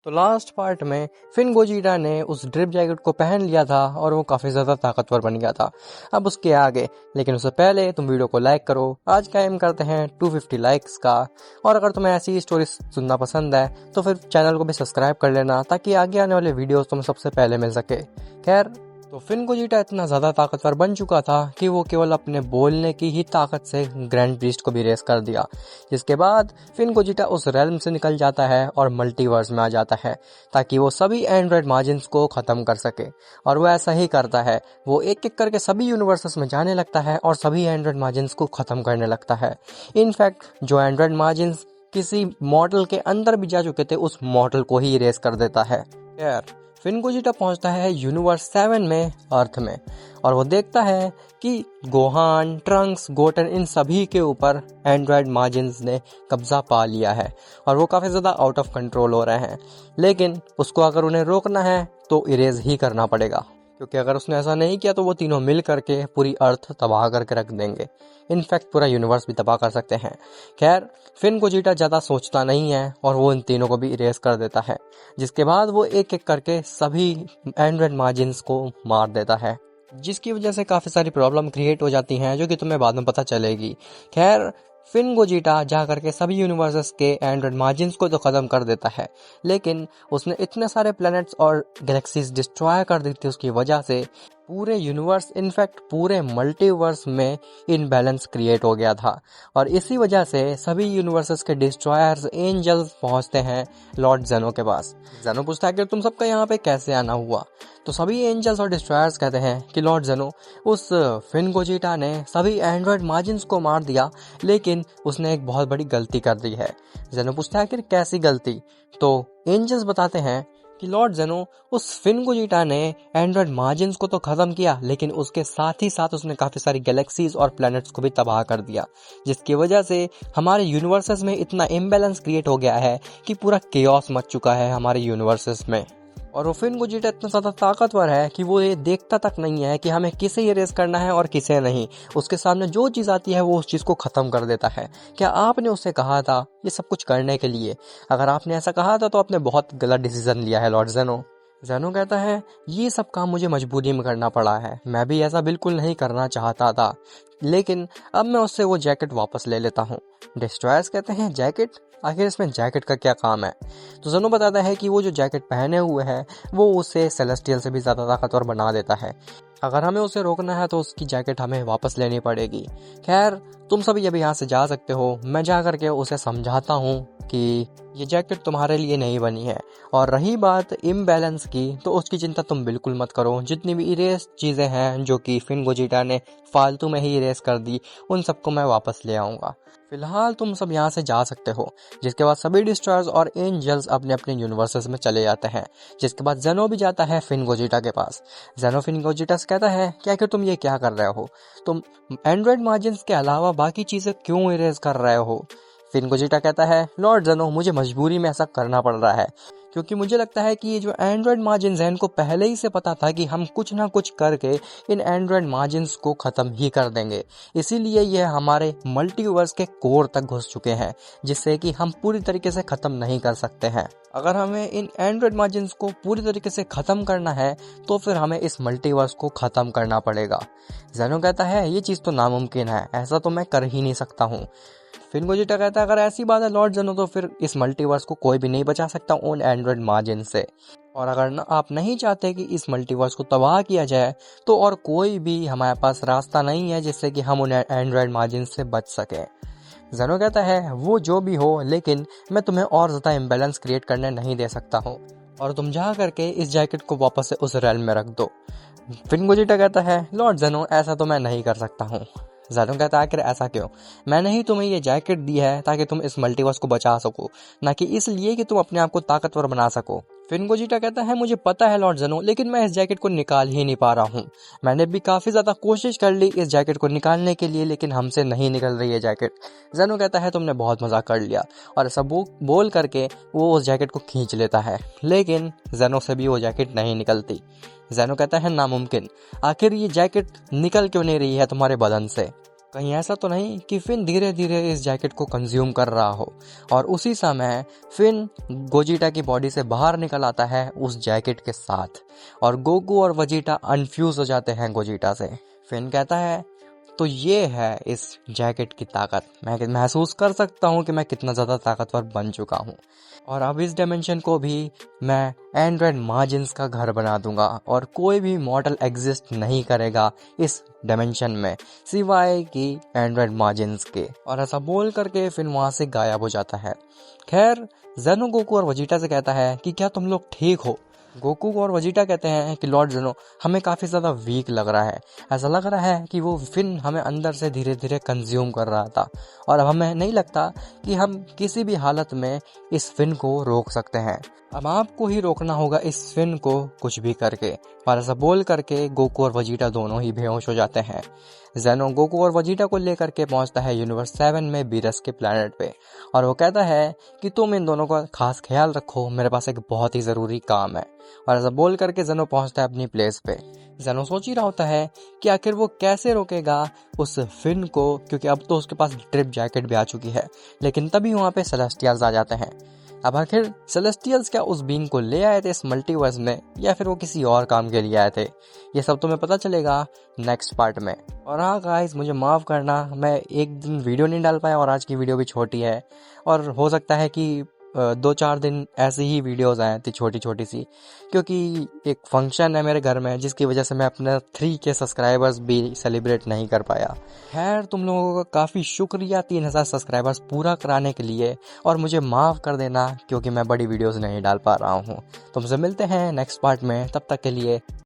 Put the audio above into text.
तो last part में fin Gogeta ने उस ड्रिप जैकेट को पहन लिया था और वो काफ़ी ज़्यादा ताकतवर बन गया था। अब उसके आगे, लेकिन उससे पहले तुम वीडियो को लाइक करो। आज का एम करते हैं 250 लाइक्स का। और अगर तुम्हें ऐसी स्टोरी सुनना पसंद है तो फिर चैनल को भी सब्सक्राइब कर लेना, ताकि आगे आने वाले वीडियोस तुम्हें सबसे पहले मिल सके। खैर, तो फिन गोजीटा इतना ज़्यादा ताकतवर बन चुका था कि वो केवल अपने बोलने की ही ताकत से ग्रैंड प्रीस्ट को भी रेस कर दिया। जिसके बाद फिन गोजीटा उस रेल्म से निकल जाता है और मल्टीवर्स में आ जाता है, ताकि वो सभी एंड्रॉयड मार्जिन्स को ख़त्म कर सके। और वो ऐसा ही करता है, वो एक एक करके सभी यूनिवर्सेस में जाने लगता है और सभी एंड्रॉयड मार्जिन्स को ख़त्म करने लगता है। इनफैक्ट जो एंड्रॉयड मार्जिन्स किसी मॉडल के अंदर भी जा चुके थे, उस मॉडल को ही रेस कर देता है। खैर, फिन गोजीटा पहुंचता है यूनिवर्स 7 में, अर्थ में, और वो देखता है कि गोहान, ट्रंक्स, गोटन, इन सभी के ऊपर एंड्रॉयड मार्जिन्स ने कब्जा पा लिया है और वो काफ़ी ज़्यादा आउट ऑफ कंट्रोल हो रहे हैं। लेकिन उसको अगर उन्हें रोकना है तो इरेज ही करना पड़ेगा, क्योंकि अगर उसने ऐसा नहीं किया तो वो तीनों मिल करके पूरी अर्थ तबाह करके रख देंगे। इनफैक्ट पूरा यूनिवर्स भी तबाह कर सकते हैं। खैर, फिन गोजीटा ज़्यादा सोचता नहीं है और वो इन तीनों को भी इरेज कर देता है, जिसके बाद वो एक एक करके सभी एंड्रॉयड मार्जिन्स को मार देता है, जिसकी वजह से काफ़ी सारी प्रॉब्लम क्रिएट हो जाती हैं, जो कि तुम्हें बाद में पता चलेगी। खैर, फिन गोजीटा जा करके सभी यूनिवर्सेस के एंड्रॉयड मार्जिन्स को तो ख़त्म कर देता है, लेकिन उसने इतने सारे प्लैनेट्स और गैलेक्सीज डिस्ट्रॉय कर दी थी, उसकी वजह से पूरे यूनिवर्स, इनफैक्ट पूरे मल्टीवर्स में इनबैलेंस क्रिएट हो गया था। और इसी वजह से सभी यूनिवर्सेस के डिस्ट्रॉयर्स एंजल्स पहुंचते हैं लॉर्ड जेनो के पास। जेनो पूछता है कि तुम सबका यहाँ पे कैसे आना हुआ। तो सभी एंजल्स और डिस्ट्रॉयर्स कहते हैं कि लॉर्ड जेनो, उस फिन गोजीटा ने सभी एंड्रॉयड मार्जिन्स को मार दिया, लेकिन उसने एक बहुत बड़ी गलती कर दी है। जेनो पूछता है कि कैसी गलती? तो एंजल्स बताते हैं कि लॉर्ड जेनो, उस फिन गोजीटा ने एंड्रॉयड मार्जिन्स को तो ख़त्म किया, लेकिन उसके साथ ही साथ उसने काफ़ी सारी गैलेक्सीज और प्लैनेट्स को भी तबाह कर दिया, जिसकी वजह से हमारे यूनिवर्सेस में इतना इम्बैलेंस क्रिएट हो गया है कि पूरा केओस मच चुका है हमारे यूनिवर्सेस में। और वो फिन गोजीटा इतना ज़्यादा ताकतवर है कि वो ये देखता तक नहीं है कि हमें किसे इरेज करना है और किसे नहीं। उसके सामने जो चीज़ आती है वो उस चीज़ को ख़त्म कर देता है। क्या आपने उससे कहा था ये सब कुछ करने के लिए? अगर आपने ऐसा कहा था तो आपने बहुत गलत डिसीजन लिया है लॉर्ड जेनो। जेनो कहता है, ये सब काम मुझे मजबूरी में करना पड़ा है, मैं भी ऐसा बिल्कुल नहीं करना चाहता था, लेकिन अब मैं उससे वो जैकेट वापस ले लेता हूँ। डिस्ट्रॉयर्स कहते हैं, जैकेट? आखिर इसमें जैकेट का क्या काम है? तो जेनो बताता है कि वो जो जैकेट पहने हुए है वो उसे सेलेस्टियल से भी ज़्यादा ताकतवर बना देता है। अगर हमें उसे रोकना है तो उसकी जैकेट हमें वापस लेनी पड़ेगी। खैर, तुम सभी अभी यहाँ से जा सकते हो। मैं जा करके उसे समझाता हूँ कि ये जैकेट तुम्हारे लिए नहीं बनी है। और रही बात इम्बैलेंस की, तो उसकी चिंता तुम बिल्कुल मत करो। जितनी भी इरेज चीज़ें हैं जो कि फिन गोजीटा ने फालतू में ही इरेज कर दी, उन सबको मैं वापस ले आऊँगा। फिलहाल तुम सब यहाँ से जा सकते हो। जिसके बाद सभी डिस्ट्रॉयर्स और एंजल्स अपने अपने यूनिवर्सेस में चले जाते हैं। जिसके बाद जेनो भी जाता है फिन गोजीटा के पास। जेनो फिन गोजीटा से कहता है, क्या कि तुम ये क्या कर रहे हो? तुम एंड्रॉयड मार्जिन्स के अलावा बाकी चीज़ें क्यों इरेज कर रहे हो? फिन गोजीटा कहता है, लॉर्ड जेनो, मुझे मजबूरी में ऐसा करना पड़ रहा है, क्योंकि मुझे लगता है कि ये जो एंड्रॉयड मार्जिन्स हैं, इनको पहले ही से पता था कि हम कुछ ना कुछ करके इन एंड्रॉयड मार्जिन्स को ख़त्म ही कर देंगे। इसीलिए ये हमारे मल्टीवर्स के कोर तक घुस चुके हैं, जिससे कि हम पूरी तरीके से ख़त्म नहीं कर सकते हैं। अगर हमें इन एंड्रॉयड मार्जिन्स को पूरी तरीके से ख़त्म करना है तो फिर हमें इस मल्टीवर्स को ख़त्म करना पड़ेगा। जेनो कहता है, ये चीज़ तो नामुमकिन है, ऐसा तो मैं कर ही नहीं सकता हूँ। फिन गोजीटा कहता है, अगर ऐसी बात है लॉर्ड जेनो, तो फिर इस मल्टीवर्स को कोई भी नहीं बचा सकता उन एंड्रॉयड मार्जिन से। और अगर आप नहीं चाहते कि इस मल्टीवर्स को तबाह किया जाए, तो और कोई भी हमारे पास रास्ता नहीं है जिससे कि हम उन एंड्रॉयड मार्जिन से बच सकें। जेनो कहता है, वो जो भी हो, लेकिन मैं तुम्हें और ज़्यादा इम्बैलेंस क्रिएट करने नहीं दे सकता हूँ, और तुम जा करके इस जैकेट को वापस से उस रेल में रख दो। फिन गोजीटा कहता है, लॉर्ड जेनो, ऐसा तो मैं नहीं कर सकता हूँ। जेनो कहता है, आखिर ऐसा क्यों? मैंने ही तुम्हें ये जैकेट दी है ताकि तुम इस मल्टीवर्स को बचा सको, ना कि इसलिए कि तुम अपने आप को ताकतवर बना सको। फिन गोजीटा कहता है, मुझे पता है लॉर्ड जेनो, लेकिन मैं इस जैकेट को निकाल ही नहीं पा रहा हूँ। मैंने भी काफ़ी ज़्यादा कोशिश कर ली इस जैकेट को निकालने के लिए, लेकिन हमसे नहीं निकल रही है जैकेट। जेनो कहता है, तुमने बहुत मजाक कर लिया, और ऐसा बोल करके वो उस जैकेट को खींच लेता है, लेकिन जेनो से भी वो जैकेट नहीं निकलती। जेनो कहता है, नामुमकिन, आखिर ये जैकेट निकल क्यों नहीं रही है तुम्हारे बदन से? कहीं ऐसा तो नहीं कि फिन धीरे धीरे इस जैकेट को कंज्यूम कर रहा हो। और उसी समय फिन गोजीटा की बॉडी से बाहर निकल आता है उस जैकेट के साथ, और गोकू और वजीटा अनफ्यूज हो जाते हैं गोजीटा से। फिन कहता है तो ये है इस जैकेट की ताकत, मैं महसूस कर सकता हूँ कि मैं कितना ज़्यादा ताकतवर बन चुका हूँ, और अब इस डायमेंशन को भी मैं एंड्रॉयड मार्जिन्स का घर बना दूंगा और कोई भी मॉडल एग्जिस्ट नहीं करेगा इस डायमेंशन में सिवाय कि एंड्रॉयड मार्जिन्स के। और ऐसा बोल करके फिर वहाँ से गायब हो जाता है। खैर जेनो गोकू और वजीटा से कहता है कि क्या तुम लोग ठीक हो। गोकू और वजीटा कहते हैं कि लॉर्ड जेनो, हमें काफ़ी ज़्यादा वीक लग रहा है, ऐसा लग रहा है कि वो फिन हमें अंदर से धीरे धीरे कंज्यूम कर रहा था, और अब हमें नहीं लगता कि हम किसी भी हालत में इस फिन को रोक सकते हैं। अब आपको ही रोकना होगा इस फिन को कुछ भी करके। और ऐसा बोल करके गोकू और वजीटा दोनों ही बेहोश हो जाते हैं। जेनो गोकू और वजीटा को लेकर के पहुंचता है यूनिवर्स 7 में बीरस के प्लैनेट पे, और वो कहता है कि तुम इन दोनों का खास ख्याल रखो, मेरे पास एक बहुत ही ज़रूरी काम है। और ऐसा बोल करके जेनो पहुंचता है अपनी प्लेस पे। जेनो सोच ही रहा होता है कि आखिर वो कैसे रोकेगा उस फिन को, क्योंकि अब तो उसके पास ड्रिप जैकेट भी आ चुकी है। लेकिन तभी वहाँ पे सेलेस्टियल्स आ जाते हैं। अब आखिर सेलेस्टियल्स क्या उस बीइंग को ले आए थे इस मल्टीवर्स में, या फिर वो किसी और काम के लिए आए थे, ये सब तुम्हें पता चलेगा नेक्स्ट पार्ट में। और हाँ गाइस, मुझे माफ़ करना, मैं एक दिन वीडियो नहीं डाल पाया और आज की वीडियो भी छोटी है, और हो सकता है कि 2-4 दिन ऐसी ही वीडियोस आए थी छोटी छोटी सी, क्योंकि एक फंक्शन है मेरे घर में जिसकी वजह से मैं अपने 3K सब्सक्राइबर्स भी सेलिब्रेट नहीं कर पाया। खैर तुम लोगों का काफ़ी शुक्रिया 3000 सब्सक्राइबर्स पूरा कराने के लिए, और मुझे माफ़ कर देना क्योंकि मैं बड़ी वीडियोस नहीं डाल पा रहा हूँ। तुमसे मिलते हैं नेक्स्ट पार्ट में, तब तक के लिए